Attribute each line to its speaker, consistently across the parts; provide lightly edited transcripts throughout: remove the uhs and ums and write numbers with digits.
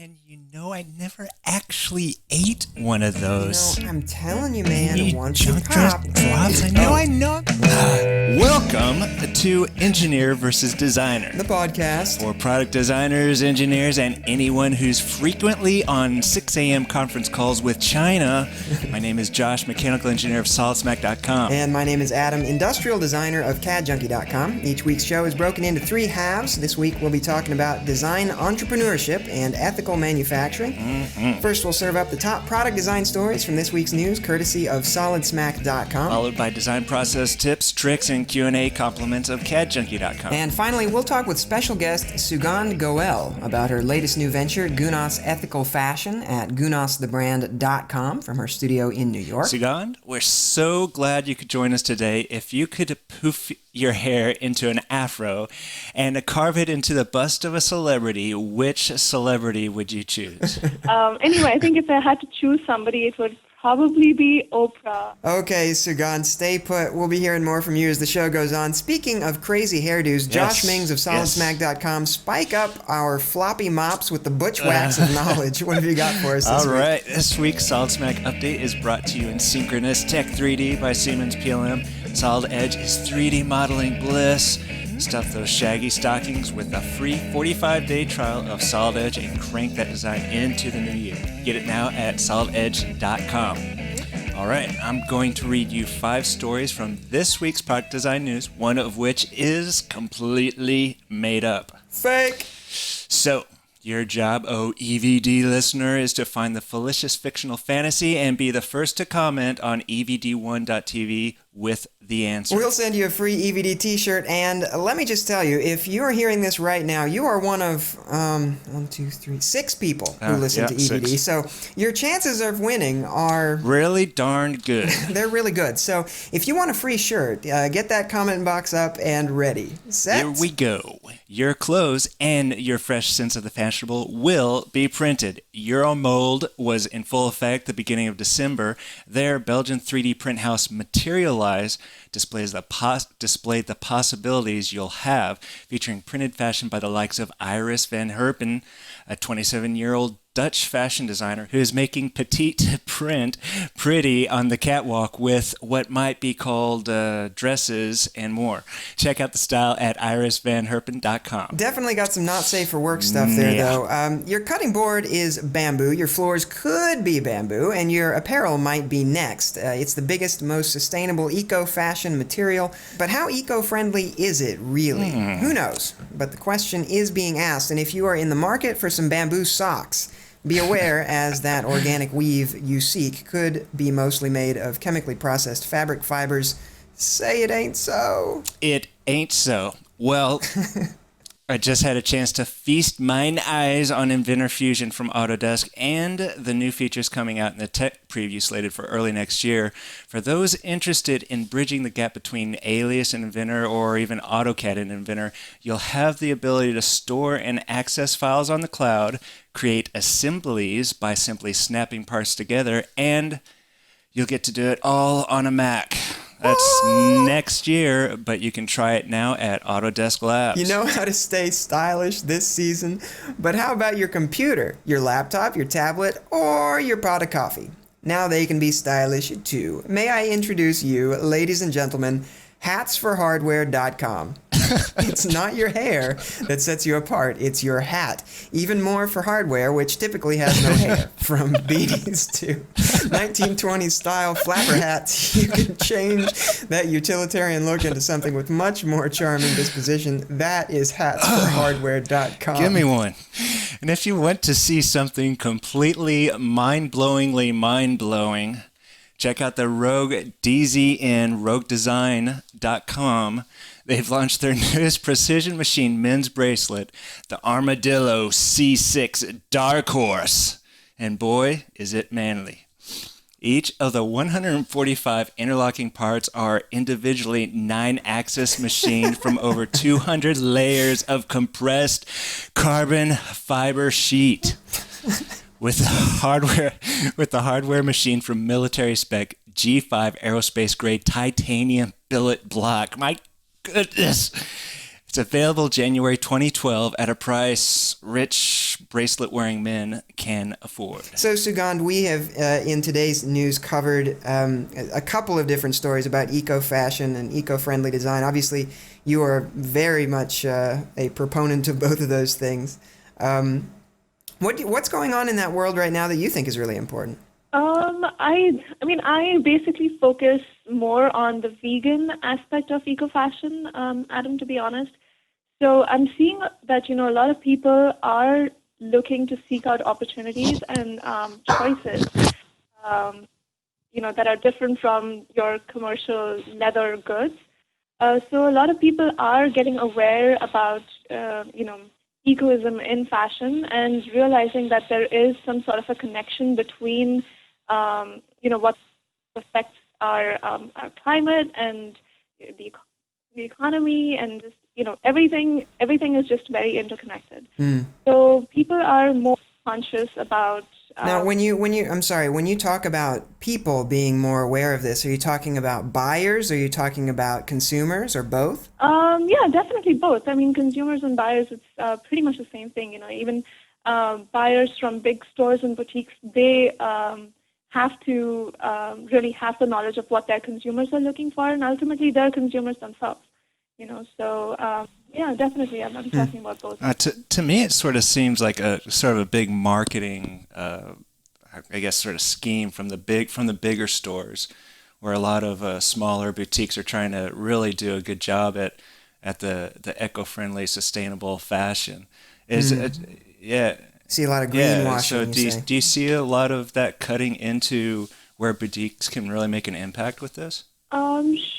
Speaker 1: And I never actually ate one of those.
Speaker 2: I'm telling you, man, once you
Speaker 1: Junk
Speaker 2: pop...
Speaker 1: drops. I know. Welcome to Engineer versus Designer.
Speaker 2: The podcast.
Speaker 1: For product designers, engineers, and anyone who's frequently on 6 a.m. conference calls with China. My name is Josh, mechanical engineer of SolidSmack.com.
Speaker 2: And my name is Adam, industrial designer of CADJunkie.com. Each week's show is broken into 3 halves. This week we'll be talking about design entrepreneurship and ethical manufacturing. First, we'll serve up the top product design stories from this week's news, courtesy of SolidSmack.com.
Speaker 1: Followed by design process tips, tricks, and Q&A compliments of CADJunkie.com.
Speaker 2: And finally, we'll talk with special guest Sugandh Goel about her latest new venture, Gunas Ethical Fashion, at gunasthebrand.com from her studio in New York.
Speaker 1: Sugandh, we're so glad you could join us today. If you could poof your hair into an afro and carve it into the bust of a celebrity, which celebrity would you choose?
Speaker 3: Anyway, I think if I had to choose somebody, it would probably be Oprah.
Speaker 2: Okay, Sugandh, stay put. We'll be hearing more from you as the show goes on. Speaking of crazy hairdos, Josh Mings of SolidSmack.com, spike up our floppy mops with the butch wax of knowledge. What have you got for us this week?
Speaker 1: All right, this week's SolidSmack update is brought to you in Synchronous Tech 3D by Siemens PLM. Solid Edge is 3D modeling bliss. Stuff those shaggy stockings with a free 45-day trial of Solid Edge and crank that design into the new year. Get it now at solidedge.com. All right, I'm going to read you 5 stories from this week's product design news, one of which is completely made up.
Speaker 2: Fake!
Speaker 1: So, your job, EvD listener, is to find the fallacious fictional fantasy and be the first to comment on evd1.tv with the answer.
Speaker 2: We'll send you a free EvD t-shirt, and let me just tell you, if you are hearing this right now, you are one of 6 people who listen to EvD.
Speaker 1: 6.
Speaker 2: So your chances of winning are
Speaker 1: really darn good.
Speaker 2: They're really good. So if you want a free shirt, get that comment box up and ready. Set?
Speaker 1: Here we go. Your clothes and your fresh sense of the fashionable will be printed. Euromold was in full effect the beginning of December. Their Belgian 3D print house Materialize displayed the possibilities you'll have, featuring printed fashion by the likes of Iris van Herpen, a 27-year-old Dutch fashion designer who is making petite print pretty on the catwalk with what might be called dresses and more. Check out the style at irisvanherpen.com.
Speaker 2: Definitely got some not safe for work stuff there, though. Your cutting board is bamboo, your floors could be bamboo, and your apparel might be next. It's the biggest, most sustainable eco-fashion material, but how eco-friendly is it really? Who knows? But the question is being asked, and if you are in the market for some bamboo socks, be aware, as that organic weave you seek could be mostly made of chemically processed fabric fibers. Say it ain't so.
Speaker 1: It ain't so. Well, I just had a chance to feast mine eyes on Inventor Fusion from Autodesk and the new features coming out in the tech preview slated for early next year. For those interested in bridging the gap between Alias and Inventor or even AutoCAD and Inventor, you'll have the ability to store and access files on the cloud, create assemblies by simply snapping parts together, and you'll get to do it all on a Mac. That's next year, but you can try it now at Autodesk Labs.
Speaker 2: You know how to stay stylish this season, but how about your computer, your laptop, your tablet, or your pot of coffee? Now they can be stylish too. May I introduce you, ladies and gentlemen, hatsforhardware.com. It's not your hair that sets you apart, it's your hat. Even more for hardware, which typically has no hair. From beanies to 1920s style flapper hats, you can change that utilitarian look into something with much more charming disposition. That is hatsforhardware.com.
Speaker 1: Give me one. And if you want to see something completely mind-blowingly mind-blowing, check out the Rogue DZN, roguedesign.com. They've launched their newest precision machine men's bracelet, the Armadillo C6 Dark Horse. And boy, is it manly. Each of the 145 interlocking parts are individually 9-axis machined from over 200 layers of compressed carbon fiber sheet. With the hardware machine from military spec G5 aerospace grade titanium billet block. My goodness. It's available January 2012 at a price rich bracelet-wearing men can afford.
Speaker 2: So, Sugandh, we have in today's news covered a couple of different stories about eco-fashion and eco-friendly design. Obviously, you are very much a proponent of both of those things. What's going on in that world right now that you think is really important?
Speaker 3: I basically focus more on the vegan aspect of eco-fashion, Adam, to be honest. So I'm seeing that, a lot of people are looking to seek out opportunities and choices, that are different from your commercial leather goods. So a lot of people are getting aware about, egoism in fashion and realizing that there is some sort of a connection between what affects our climate and the economy and just, everything is just very interconnected. So people are more conscious about.
Speaker 2: Now, when you talk about people being more aware of this, are you talking about buyers? Are you talking about consumers, or both?
Speaker 3: Yeah, definitely both. I mean, consumers and buyers, it's pretty much the same thing. Even buyers from big stores and boutiques, they have to really have the knowledge of what their consumers are looking for, and ultimately they're consumers themselves. So yeah, definitely, I'm talking about both.
Speaker 1: To me, it sort of seems like a sort of a big marketing, I guess, sort of scheme from the bigger stores, where a lot of smaller boutiques are trying to really do a good job at the eco-friendly, sustainable fashion. Yeah.
Speaker 2: See a lot of greenwashing.
Speaker 1: So do you see a lot of that cutting into where boutiques can really make an impact with this?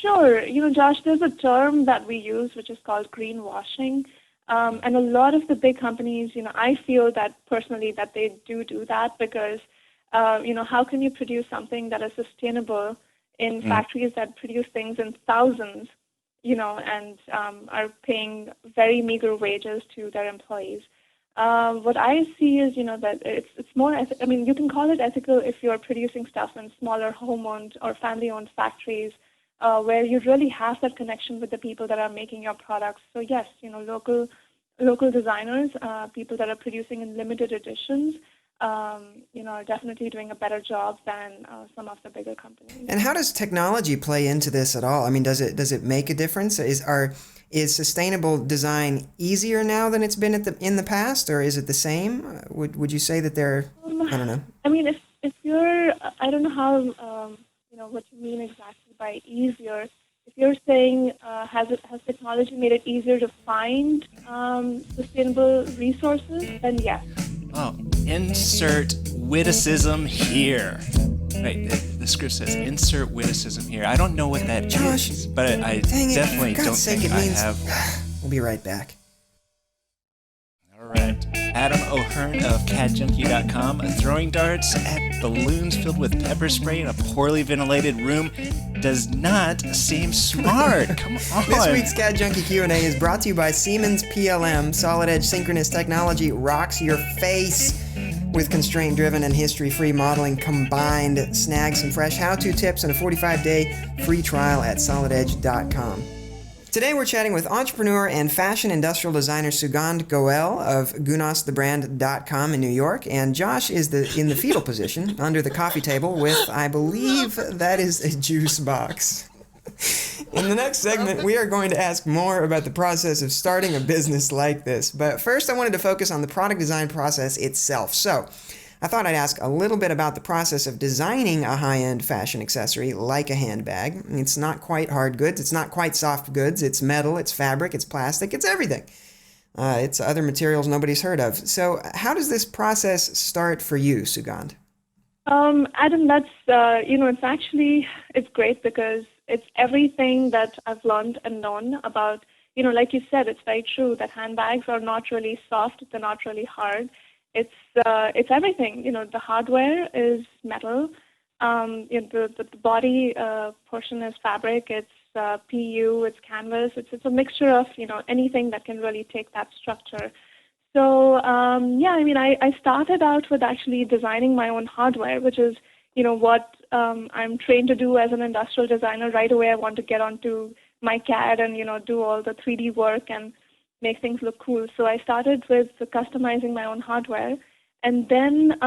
Speaker 3: Sure. Josh, there's a term that we use which is called greenwashing. And a lot of the big companies, I feel that personally that they do that because, how can you produce something that is sustainable in factories that produce things in thousands, and are paying very meager wages to their employees. What I see is, that it's more, you can call it ethical if you're producing stuff in smaller home-owned or family-owned factories where you really have that connection with the people that are making your products. So yes, local designers, people that are producing in limited editions, are definitely doing a better job than some of the bigger companies.
Speaker 2: And how does technology play into this at all? I mean, does it make a difference? Is sustainable design easier now than it's been in the past, or is it the same? Would you say that they're, I don't know.
Speaker 3: I mean, if you're, I don't know how, what you mean exactly by easier. If you're saying, has technology made it easier to find sustainable resources, then yes.
Speaker 1: Oh, insert witticism here. Wait, the script says insert witticism here. I don't know what that
Speaker 2: Josh,
Speaker 1: is, but I definitely don't think I have.
Speaker 2: We'll be right back.
Speaker 1: All right. Adam O'Hearn of CatJunkie.com. Throwing darts at balloons filled with pepper spray in a poorly ventilated room does not seem smart. Come on.
Speaker 2: This week's Cat Junkie Q&A is brought to you by Siemens PLM. Solid Edge synchronous technology rocks your face with constraint-driven and history-free modeling combined. Snag some fresh how-to tips and a 45-day free trial at solidedge.com. Today we're chatting with entrepreneur and fashion industrial designer Sugandh Goel of GunasTheBrand.com in New York, and Josh is in the fetal position under the coffee table with, I believe, that is a juice box. In the next segment, we are going to ask more about the process of starting a business like this, but first I wanted to focus on the product design process itself. So, I thought I'd ask a little bit about the process of designing a high-end fashion accessory like a handbag. It's not quite hard goods, it's not quite soft goods, it's metal, it's fabric, it's plastic, it's everything. It's other materials nobody's heard of. So how does this process start for you, Sugandh?
Speaker 3: Adam, that's, it's great because it's everything that I've learned and known about, like you said, it's very true that handbags are not really soft, they're not really hard. It's everything. The hardware is metal. The body portion is fabric. It's PU. It's canvas. It's a mixture of anything that can really take that structure. So I started out with actually designing my own hardware, which is what I'm trained to do as an industrial designer. Right away, I want to get onto my CAD and do all the 3D work and make things look cool. So I started with customizing my own hardware. And then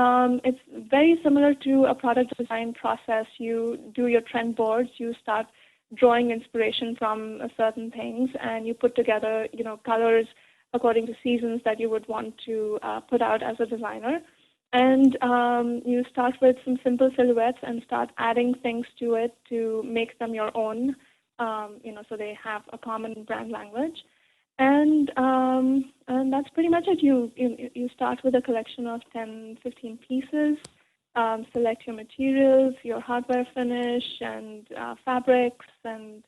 Speaker 3: it's very similar to a product design process. You do your trend boards, you start drawing inspiration from certain things, and you put together, colors according to seasons that you would want to put out as a designer. And you start with some simple silhouettes and start adding things to it to make them your own, so they have a common brand language. And that's pretty much it. You start with a collection of 10, 15 pieces, select your materials, your hardware finish, and fabrics, and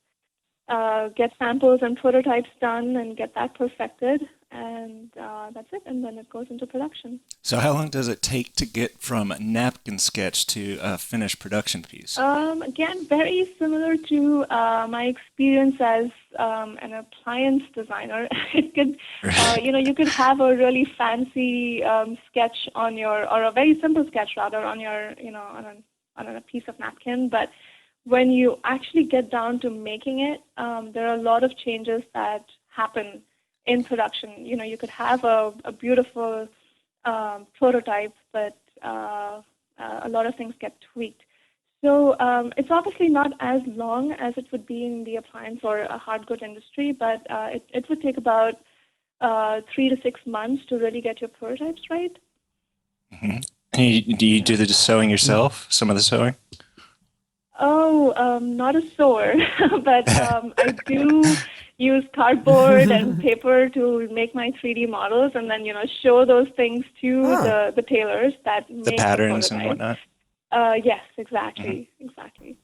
Speaker 3: get samples and prototypes done and get that perfected. And that's it. And then it goes into production.
Speaker 1: So how long does it take to get from a napkin sketch to a finished production piece?
Speaker 3: Again, very similar to my experience as an appliance designer. It could, you could have a really fancy sketch on or a very simple sketch rather on your, on a piece of napkin. But when you actually get down to making it, there are a lot of changes that happen in production. You could have a beautiful prototype, but a lot of things get tweaked. So it's obviously not as long as it would be in the appliance or a hard good industry, but it would take about 3 to 6 months to really get your prototypes right.
Speaker 1: Mm-hmm. And do you do the sewing yourself, some of the sewing?
Speaker 3: Oh, not a sewer, but I do use cardboard and paper to make my 3D models, and then show those things to the tailors that make
Speaker 1: the patterns and whatnot.
Speaker 3: Yes, exactly, exactly.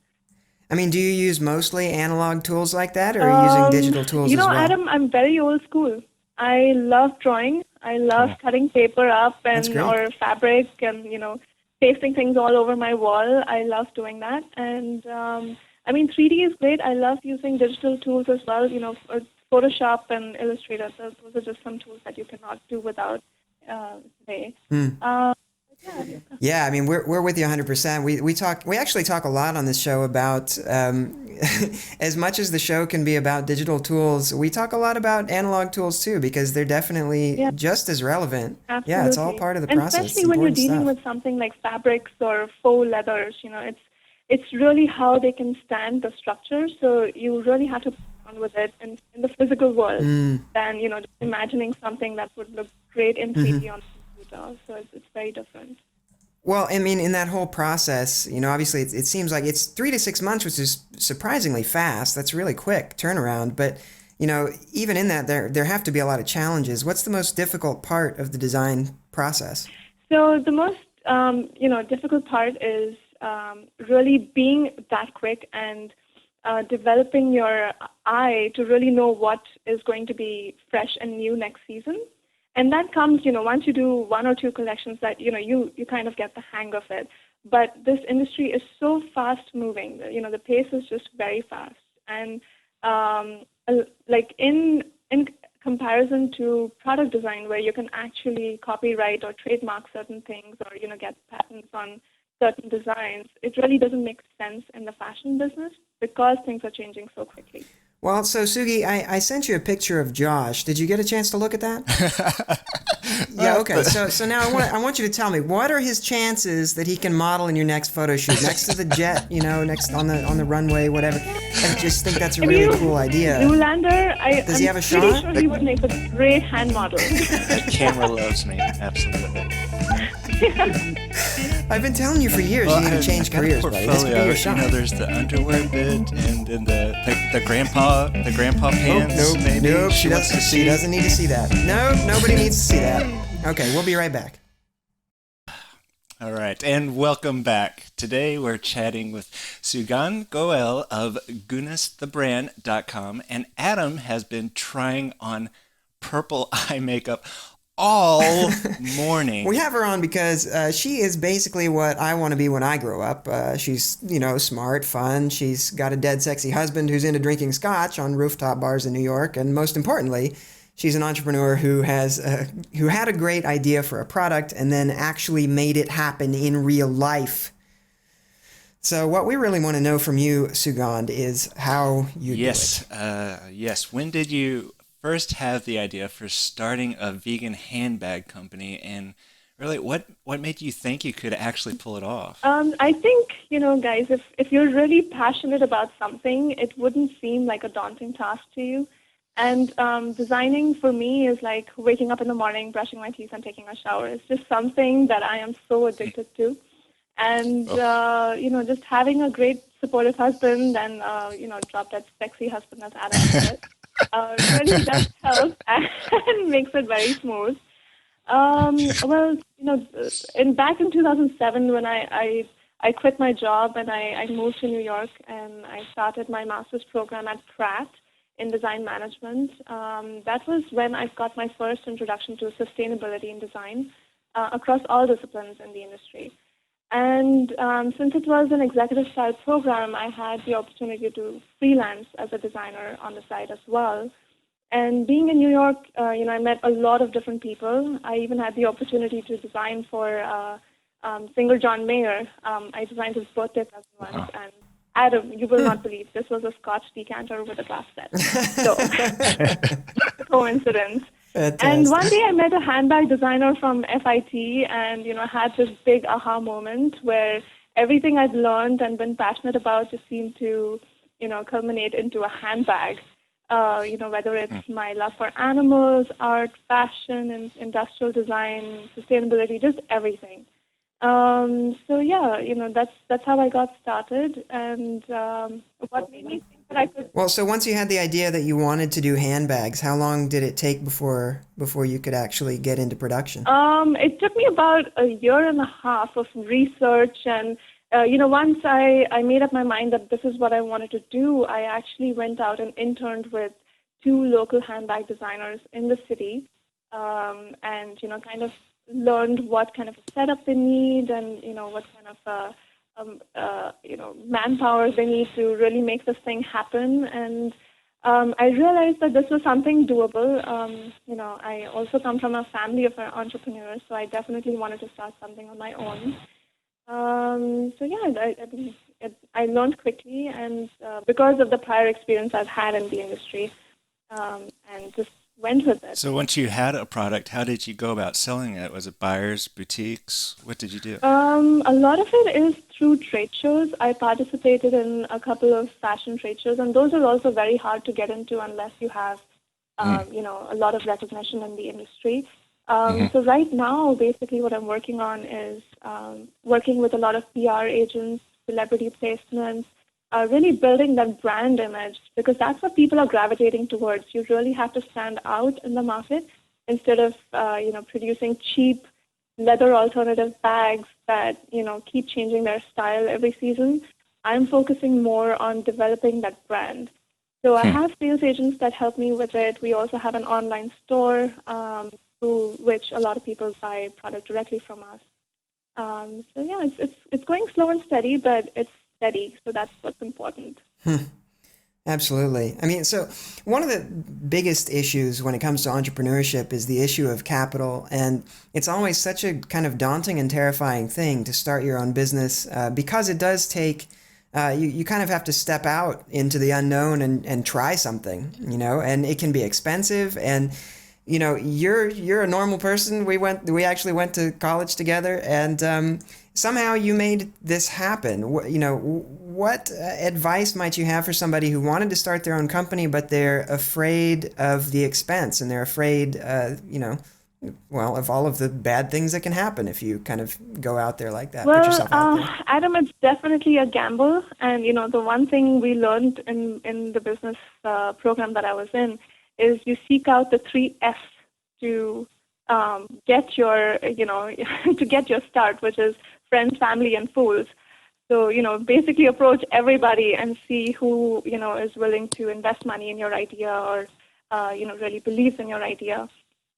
Speaker 2: I mean, do you use mostly analog tools like that, or are you using digital tools as well?
Speaker 3: Adam, I'm very old school. I love drawing. I love cutting paper up or fabric and pasting things all over my wall. I love doing that. And 3D is great. I love using digital tools as well. Photoshop and Illustrator. Those are just some tools that you cannot do without today.
Speaker 2: Yeah, I mean, we're with you 100%. We actually talk a lot on this show about as much as the show can be about digital tools, we talk a lot about analog tools too, because they're definitely just as relevant.
Speaker 3: Absolutely.
Speaker 2: Yeah, it's all part of the process.
Speaker 3: Especially when you're dealing with something like fabrics or faux leathers, it's really how they can stand the structure. So you really have to play around with it in the physical world than just imagining something that would look great in 3D on the computer. So it's very different.
Speaker 2: Well, I mean, in that whole process, obviously it seems like it's 3 to 6 months, which is surprisingly fast. That's really quick turnaround. But, even in that, there have to be a lot of challenges. What's the most difficult part of the design process?
Speaker 3: So the most, difficult part is really being that quick and developing your eye to really know what is going to be fresh and new next season. And that comes, once you do 1 or 2 collections that, you kind of get the hang of it. But this industry is so fast moving, the pace is just very fast. And like in comparison to product design, where you can actually copyright or trademark certain things or, get patents on certain designs, it really doesn't make sense in the fashion business because things are changing so quickly.
Speaker 2: Well, so Sugi, I sent you a picture of Josh. Did you get a chance to look at that? Yeah, okay. So now I want you to tell me, what are his chances that he can model in your next photo shoot next to the jet, next on the runway, whatever? I just think that's a really cool idea.
Speaker 3: Zoolander,
Speaker 2: Does he have a shot?
Speaker 3: I'm pretty sure he would make a great hand model.
Speaker 1: The camera loves me, absolutely.
Speaker 2: I've been telling you for years you need to change careers, buddy. This could be your shot.
Speaker 1: There's the underwear bit, and then the grandpa pants.
Speaker 2: Nope. She doesn't need to see that. Nope, nobody needs to see that. Okay, we'll be right back.
Speaker 1: All right, and welcome back. Today we're chatting with Sugandh Goel of GunasTheBrand.com, and Adam has been trying on purple eye makeup all morning.
Speaker 2: We have her on because she is basically what I want to be when I grow up. She's, smart, fun. She's got a dead sexy husband who's into drinking scotch on rooftop bars in New York. And most importantly, she's an entrepreneur who had a great idea for a product and then actually made it happen in real life. So what we really want to know from you, Sugandh, is how you do it.
Speaker 1: Yes. When did you first have the idea for starting a vegan handbag company, and really, what made you think you could actually pull it off?
Speaker 3: I think, guys, if you're really passionate about something, it wouldn't seem like a daunting task to you. And designing for me is like waking up in the morning, brushing my teeth, and taking a shower. It's just something that I am so addicted to. And, just having a great supportive husband and, drop that sexy husband as Adam said, really does help and makes it very smooth. Well, back in 2007 when I quit my job and I moved to New York and I started my master's program at Pratt in design management. That was when I got my first introduction to sustainability in design across all disciplines in the industry. And since it was an executive style program, I had the opportunity to freelance as a designer on the side as well. And being in New York, I met a lot of different people. I even had the opportunity to design for singer John Mayer. I designed his birthday present once, and Adam, you will not believe, this was a Scotch decanter with a glass set. So, coincidence. Fantastic. And one day I met a handbag designer from FIT and, had this big aha moment where everything I'd learned and been passionate about just seemed to, culminate into a handbag. Whether it's my love for animals, art, fashion, and industrial design, sustainability, just everything. That's how I got started, and what made me think that I could.
Speaker 2: Well, so once you had the idea that you wanted to do handbags, how long did it take before you could actually get into production?
Speaker 3: It took me about a year and a half of research, and once I made up my mind that this is what I wanted to do, I actually went out and interned with 2 local handbag designers in the city, and kind of learned what kind of a setup they need and what kind of manpower they need to really make this thing happen. And I realized that this was something doable. I also come from a family of entrepreneurs, so I definitely wanted to start something on my own. I learned quickly, and because of the prior experience I've had in the industry, and just went with it.
Speaker 1: So once you had a product, how did you go about selling it? Was it buyers, boutiques? What did you do?
Speaker 3: A lot of it is through trade shows. I participated in a couple of fashion trade shows, and those are also very hard to get into unless you have, a lot of recognition in the industry. So right now, basically what I'm working on is working with a lot of PR agents, celebrity placements, really building that brand image, because that's what people are gravitating towards. You really have to stand out in the market instead of, producing cheap leather alternative bags that, keep changing their style every season. I'm focusing more on developing that brand. So I have sales agents that help me with it. We also have an online store through which a lot of people buy product directly from us. It's going slow and steady, but it's steady, so that's what's important.
Speaker 2: Absolutely. I mean, so one of the biggest issues when it comes to entrepreneurship is the issue of capital, and it's always such a kind of daunting and terrifying thing to start your own business because it does take, you kind of have to step out into the unknown and try something, and it can be expensive. And you're a normal person. We actually went to college together, and somehow you made this happen. What advice might you have for somebody who wanted to start their own company, but they're afraid of the expense, and they're afraid, of all of the bad things that can happen if you kind of go out there like that, put yourself out there?
Speaker 3: Adam, it's definitely a gamble. And, the one thing we learned in the business program that I was in is you seek out the 3 F's to get your, to get your start, which is friends, family, and fools. So, basically approach everybody and see who, is willing to invest money in your idea or, really believes in your idea.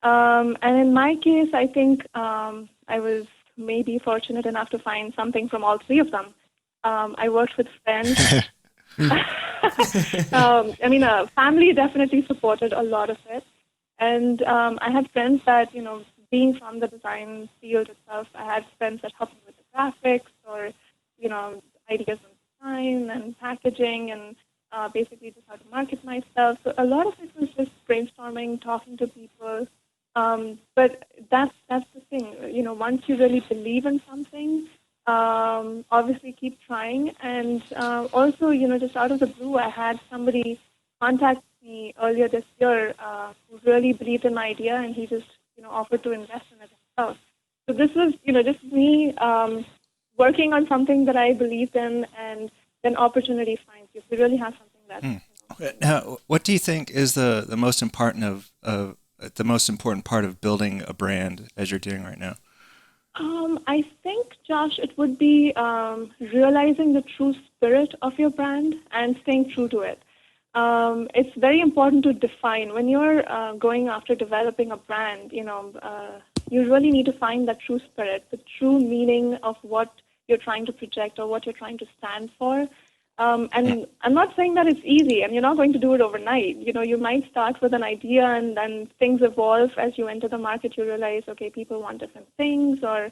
Speaker 3: And in my case, I think I was maybe fortunate enough to find something from all 3 of them. I worked with friends. Family definitely supported a lot of it. And I had friends that, being from the design field itself, I had friends that helped me with the graphics or, ideas on design and packaging and basically just how to market myself. So a lot of it was just brainstorming, talking to people. But that's the thing. Once you really believe in something, obviously keep trying. And also, just out of the blue, I had somebody contact me earlier this year who really believed in my idea, and he just, offered to invest in it himself. So this was, just me working on something that I believed in, and then opportunity finds you. So you really have something that.
Speaker 1: Now, what do you think is the most important the most important part of building a brand as you're doing right now?
Speaker 3: I think, Josh, it would be realizing the true spirit of your brand and staying true to it. It's very important to define when you're going after developing a brand. You really need to find that true spirit, the true meaning of what you're trying to project or what you're trying to stand for. And I'm not saying that it's easy, and you're not going to do it overnight. You might start with an idea, and then things evolve as you enter the market. You realize, okay, people want different things, or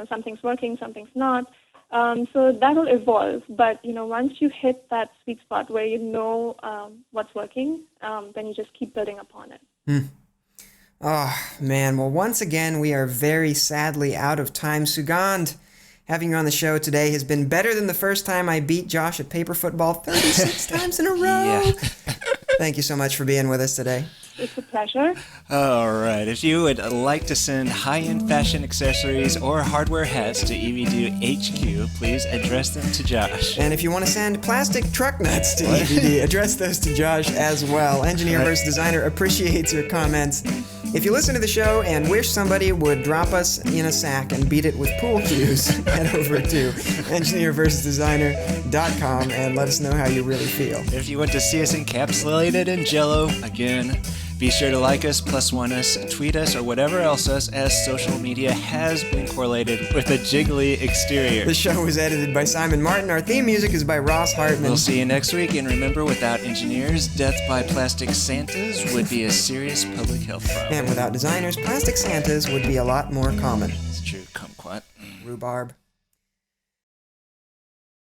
Speaker 3: something's working, something's not. So that'll evolve. But once you hit that sweet spot where what's working, then you just keep building upon it.
Speaker 2: Oh man! Well, once again, we are very sadly out of time. Sugandh, having you on the show today has been better than the first time I beat Josh at paper football 36 times in a row.
Speaker 1: Yeah.
Speaker 2: Thank you so much for being with us today.
Speaker 3: It's a pleasure.
Speaker 1: All right. If you would like to send high-end fashion accessories or hardware hats to EvD HQ, please address them to Josh.
Speaker 2: And if you want to send plastic truck nuts to EvD, address those to Josh as well. Engineer versus Designer appreciates your comments. If you listen to the show and wish somebody would drop us in a sack and beat it with pool cues, head over to engineerversusdesigner.com and let us know how you really feel.
Speaker 1: If you want to see us encapsulated in Jell-O, again, be sure to like us, +1 us, tweet us, or whatever else as social media has been correlated with a jiggly exterior.
Speaker 2: The show was edited by Simon Martin. Our theme music is by Ross Hartman.
Speaker 1: We'll see you next week, and remember, without engineers, death by plastic Santas would be a serious public health problem.
Speaker 2: And without designers, plastic Santas would be a lot more common.
Speaker 1: It's true, kumquat.
Speaker 2: Rhubarb.